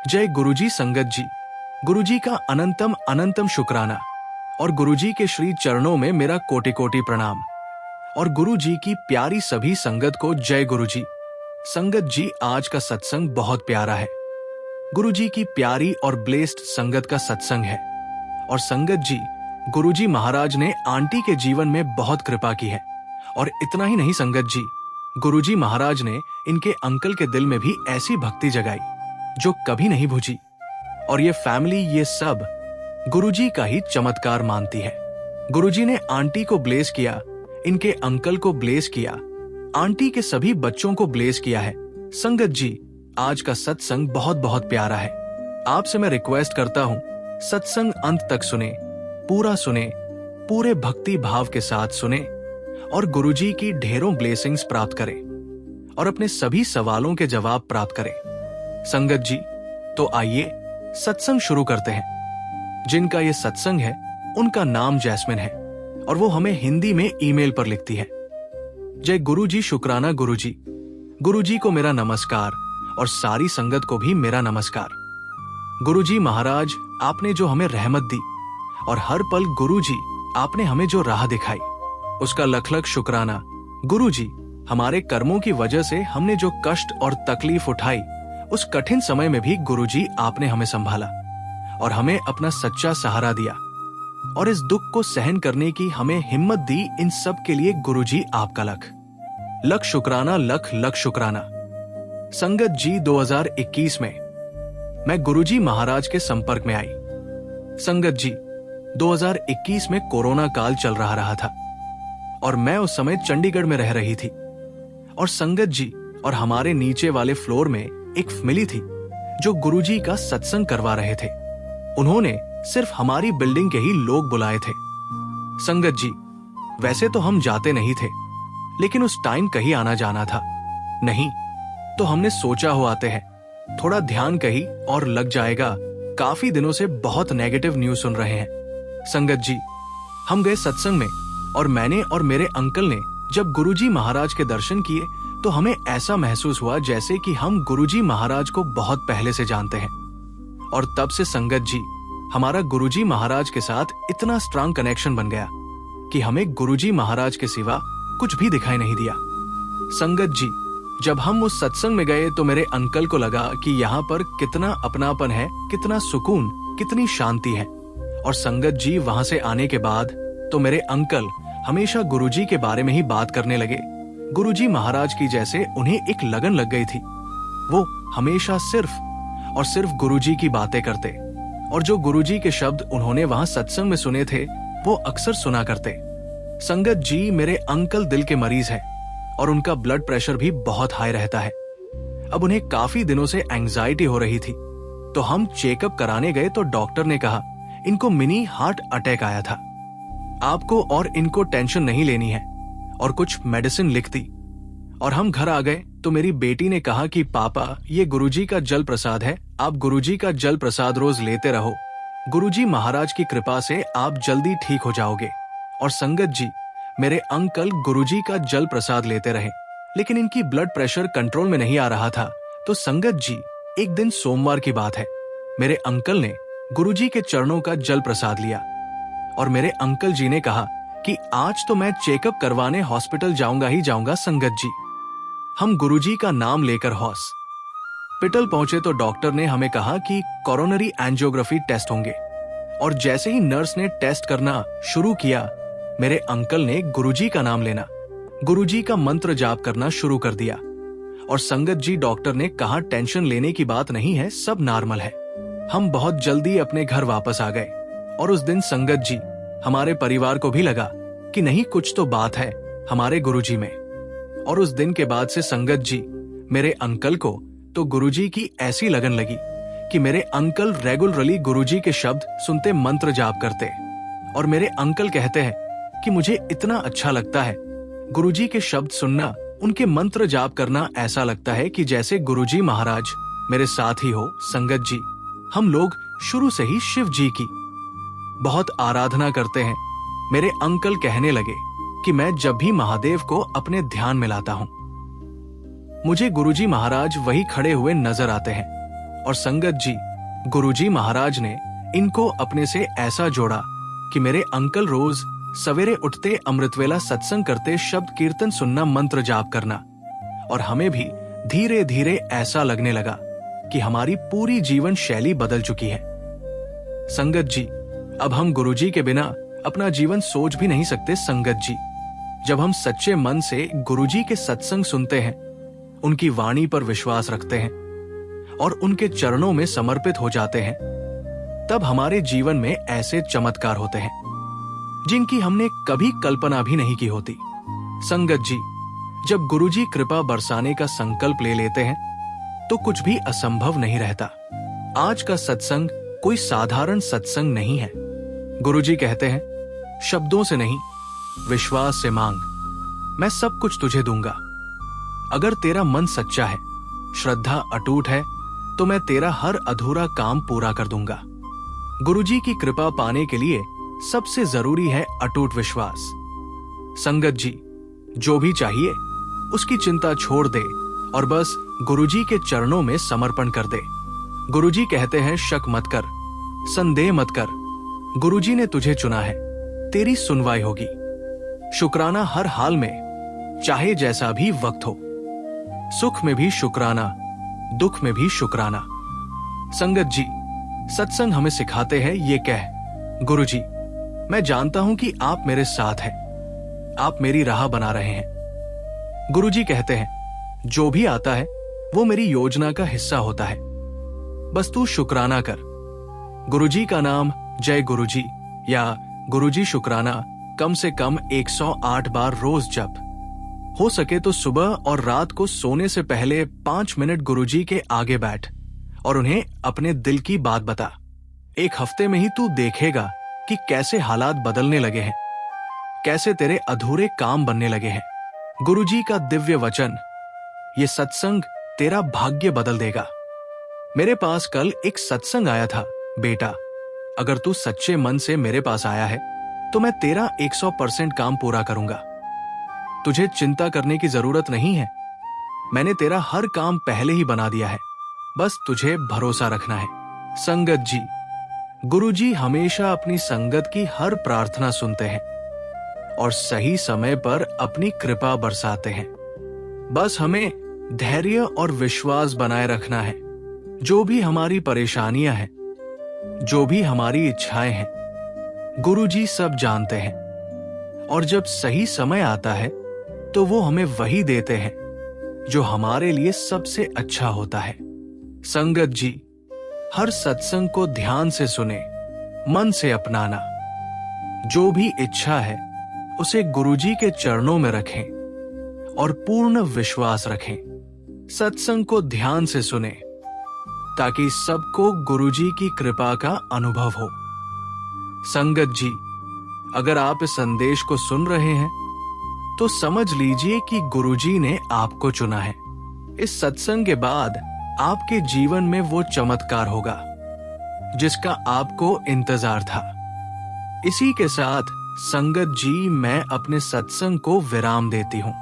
जय गुरुजी संगत जी। गुरुजी का अनंतम अनंतम शुक्राना और गुरुजी के श्री चरणों में मेरा कोटि कोटि प्रणाम। और गुरुजी की प्यारी सभी संगत को जय गुरुजी। संगत जी, आज का सत्संग बहुत प्यारा है। गुरुजी की प्यारी और ब्लेस्ड संगत का सत्संग है। और संगत जी, गुरुजी महाराज ने आंटी के जीवन में बहुत कृपा की है। और इतना ही नहीं संगत जी, गुरुजी महाराज ने इनके अंकल के दिल में भी ऐसी भक्ति जगाई जो कभी नहीं बुझी। और ये फैमिली, ये सब गुरुजी का ही चमत्कार मानती है। गुरुजी ने आंटी को ब्लेस किया, इनके अंकल को ब्लेस किया, आंटी के सभी बच्चों को ब्लेस किया है। संगत जी, आज का सत्संग बहुत बहुत प्यारा है। आपसे मैं रिक्वेस्ट करता हूं, सत्संग अंत तक सुने, पूरा सुने, पूरे भक्ति भाव के साथ सुने और गुरुजी की ढेरों ब्लेसिंग्स प्राप्त करें और अपने सभी सवालों के जवाब प्राप्त करें। संगत जी, तो आइए सत्संग शुरू करते हैं। जिनका ये सत्संग है उनका नाम जैस्मिन है और वो हमें हिंदी में ईमेल पर लिखती है। जय गुरुजी, शुक्राना गुरुजी। गुरुजी को मेरा नमस्कार और सारी संगत को भी मेरा नमस्कार। गुरुजी महाराज, आपने जो हमें रहमत दी और हर पल गुरुजी आपने हमें जो राह दिखाई, उसका लख लख शुक्राना। गुरुजी, हमारे कर्मों की वजह से हमने जो कष्ट और तकलीफ उठाई, उस कठिन समय में भी गुरुजी आपने हमें संभाला और हमें अपना सच्चा सहारा दिया और इस दुख को सहन करने की हमें हिम्मत दी। इन सब के लिए गुरुजी आपका लख लख शुक्राना, लख लख शुक्राना। संगत जी, 2021 में मैं गुरुजी महाराज के संपर्क में आई। संगत जी, 2021 में कोरोना काल चल रहा था और मैं उस समय चंडीगढ़ में रह रही थी। और संगत जी, और हमारे नीचे वाले फ्लोर में एक फैमिली थी जो गुरुजी का सत्संग करवा रहे थे। उन्होंने सिर्फ हमारी बिल्डिंग के ही लोग बुलाए थे। संगत जी, वैसे तो हम जाते नहीं थे, लेकिन उस टाइम कहीं आना जाना था नहीं, तो हमने सोचा हो आते हैं, थोड़ा ध्यान कहीं और लग जाएगा। काफी दिनों से बहुत नेगेटिव न्यूज सुन रहे हैं। संगत जी, हम गए सत्संग में और मैंने और मेरे अंकल ने जब गुरुजी महाराज के दर्शन किए तो हमें ऐसा महसूस हुआ जैसे कि हम गुरुजी महाराज को बहुत पहले से जानते हैं। और तब से संगत जी, हमारा गुरुजी महाराज के साथ इतना स्ट्रांग कनेक्शन बन गया कि हमें गुरुजी महाराज के सिवा कुछ भी दिखाई नहीं दिया। संगत जी, जब हम उस सत्संग में गए तो मेरे अंकल को लगा कि यहाँ पर कितना अपनापन है, कितना सुकून, कितनी शांति है। और संगत जी, वहां से आने के बाद तो मेरे अंकल हमेशा गुरुजी के बारे में ही बात करने लगे। गुरुजी महाराज की जैसे उन्हें एक लगन लग गई थी। वो हमेशा सिर्फ और सिर्फ गुरुजी की बातें करते और जो गुरुजी के शब्द उन्होंने वहां सत्संग में सुने थे वो अक्सर सुना करते। संगत जी, मेरे अंकल दिल के मरीज हैं और उनका ब्लड प्रेशर भी बहुत हाई रहता है। अब उन्हें काफी दिनों से एंजाइटी हो रही थी, तो हम चेकअप कराने गए तो डॉक्टर ने कहा इनको मिनी हार्ट अटैक आया था, आपको और इनको टेंशन नहीं लेनी है और कुछ मेडिसिन लिख दी। और हम घर आ गए तो मेरी बेटी ने कहा कि पापा, ये गुरुजी का जल प्रसाद है, आप गुरुजी का जल प्रसाद रोज लेते रहो, गुरुजी महाराज की कृपा से आप जल्दी ठीक हो जाओगे। और संगत जी, मेरे अंकल गुरुजी का जल प्रसाद लेते रहे, लेकिन इनकी ब्लड प्रेशर कंट्रोल में नहीं आ रहा था। तो संगत जी, एक दिन सोमवार की बात है, मेरे अंकल ने गुरुजी के चरणों का जल प्रसाद लिया और मेरे अंकल जी ने कहा कि आज तो मैं चेकअप करवाने हॉस्पिटल जाऊंगा ही जाऊंगा। संगत जी, हम गुरुजी का नाम लेकर हॉस्पिटल पहुंचे तो डॉक्टर ने हमें कहा कि कोरोनरी एंजियोग्राफी टेस्ट होंगे। और जैसे ही नर्स ने टेस्ट करना शुरू किया, मेरे अंकल ने गुरुजी का नाम लेना, गुरुजी का मंत्र जाप करना शुरू कर दिया। और संगत जी, डॉक्टर ने कहा टेंशन लेने की बात नहीं है, सब नॉर्मल है। हम बहुत जल्दी अपने घर वापस आ गए। और उस दिन संगत जी, हमारे परिवार को भी लगा कि नहीं, कुछ तो बात है हमारे गुरुजी में। और उस दिन के बाद से संगत जी, मेरे अंकल को तो गुरुजी की ऐसी लगन लगी कि मेरे अंकल रेगुलरली गुरुजी के शब्द सुनते मंत्र जाप करते। और मेरे अंकल कहते हैं कि मुझे इतना अच्छा लगता है गुरुजी के शब्द सुनना, उनके मंत्र जाप करना, ऐसा लगता है कि जैसे गुरुजी महाराज मेरे साथ ही हो। संगत जी, हम लोग शुरू से ही शिव जी की बहुत आराधना करते हैं। मेरे अंकल कहने लगे कि मैं जब भी महादेव को अपने ध्यान में लाता हूं, मुझे गुरुजी महाराज वही खड़े हुए नजर आते हैं और संगत जी, गुरुजी महाराज ने इनको अपने से ऐसा जोड़ा कि मेरे अंकल रोज सवेरे उठते अमृतवेला सत्संग करते शब्द कीर्तन सुनना, मंत्र जाप करना, और हमें भी धीरे धीरे ऐसा लगने लगा कि हमारी पूरी जीवन शैली बदल चुकी है। संगत जी, अब हम गुरुजी के बिना अपना जीवन सोच भी नहीं सकते। संगत जी, जब हम सच्चे मन से गुरुजी के सत्संग सुनते हैं, उनकी वाणी पर विश्वास रखते हैं और उनके चरणों में समर्पित हो जाते हैं, तब हमारे जीवन में ऐसे चमत्कार होते हैं जिनकी हमने कभी कल्पना भी नहीं की होती। संगत जी, जब गुरुजी कृपा बरसाने का संकल्प ले लेते हैं तो कुछ भी असंभव नहीं रहता। आज का सत्संग कोई साधारण सत्संग नहीं है। गुरुजी कहते हैं, शब्दों से नहीं, विश्वास से मांग, मैं सब कुछ तुझे दूंगा। अगर तेरा मन सच्चा है, श्रद्धा अटूट है, तो मैं तेरा हर अधूरा काम पूरा कर दूंगा। गुरुजी की कृपा पाने के लिए सबसे जरूरी है अटूट विश्वास। संगत जी, जो भी चाहिए उसकी चिंता छोड़ दे और बस गुरुजी के चरणों में समर्पण कर दे। गुरुजी कहते हैं, शक मत कर, संदेह मत कर, गुरुजी ने तुझे चुना है, तेरी सुनवाई होगी। शुक्राना हर हाल में, चाहे जैसा भी वक्त हो। सुख में भी शुक्राना, दुख में भी शुक्राना। संगत जी, सत्संग हमें सिखाते हैं ये कह, गुरुजी, मैं जानता हूं कि आप मेरे साथ हैं, आप मेरी राह बना रहे हैं। गुरुजी कहते हैं, जो भी आता है वो मेरी योजना का हिस्सा होता है, बस तू शुक्राना कर। गुरुजी का नाम जय गुरुजी या गुरुजी शुक्राना कम से कम 108 बार रोज जप। हो सके तो सुबह और रात को सोने से पहले 5 मिनट गुरुजी के आगे बैठ और उन्हें अपने दिल की बात बता। एक हफ्ते में ही तू देखेगा कि कैसे हालात बदलने लगे हैं, कैसे तेरे अधूरे काम बनने लगे हैं। गुरुजी का दिव्य वचन, ये सत्संग तेरा भाग्य बदल देगा। मेरे पास कल एक सत्संग आया था, बेटा, अगर तू सच्चे मन से मेरे पास आया है तो मैं तेरा 100% काम पूरा करूंगा। तुझे चिंता करने की जरूरत नहीं है, मैंने तेरा हर काम पहले ही बना दिया है, बस तुझे भरोसा रखना है। संगत जी, गुरुजी हमेशा अपनी संगत की हर प्रार्थना सुनते हैं और सही समय पर अपनी कृपा बरसाते हैं। बस हमें धैर्य और विश्वास बनाए रखना है। जो भी हमारी परेशानियां हैं, जो भी हमारी इच्छाएं हैं, गुरुजी सब जानते हैं और जब सही समय आता है तो वो हमें वही देते हैं जो हमारे लिए सबसे अच्छा होता है। संगत जी, हर सत्संग को ध्यान से सुने, मन से अपनाना। जो भी इच्छा है उसे गुरुजी के चरणों में रखें और पूर्ण विश्वास रखें। सत्संग को ध्यान से सुने ताकि सबको गुरुजी की कृपा का अनुभव हो। संगत जी, अगर आप इस संदेश को सुन रहे हैं तो समझ लीजिए कि गुरुजी ने आपको चुना है। इस सत्संग के बाद आपके जीवन में वो चमत्कार होगा जिसका आपको इंतजार था। इसी के साथ संगत जी, मैं अपने सत्संग को विराम देती हूं।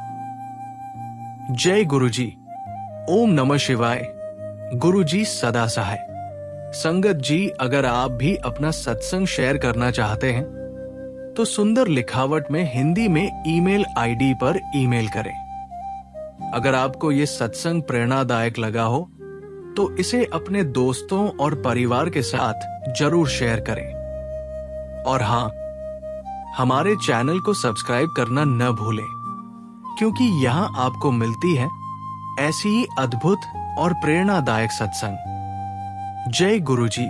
जय गुरुजी। ओम नमः शिवाय। गुरुजी सदा सहाय। संगत जी, अगर आप भी अपना सत्संग शेयर करना चाहते हैं तो सुंदर लिखावट में हिंदी में ईमेल आईडी पर ईमेल करें। अगर आपको ये सत्संग प्रेरणादायक लगा हो तो इसे अपने दोस्तों और परिवार के साथ जरूर शेयर करें। और हां, हमारे चैनल को सब्सक्राइब करना न भूलें, क्योंकि यहां आपको मिलती है ऐसी ही अद्भुत और प्रेरणादायक सत्संग। जय गुरुजी।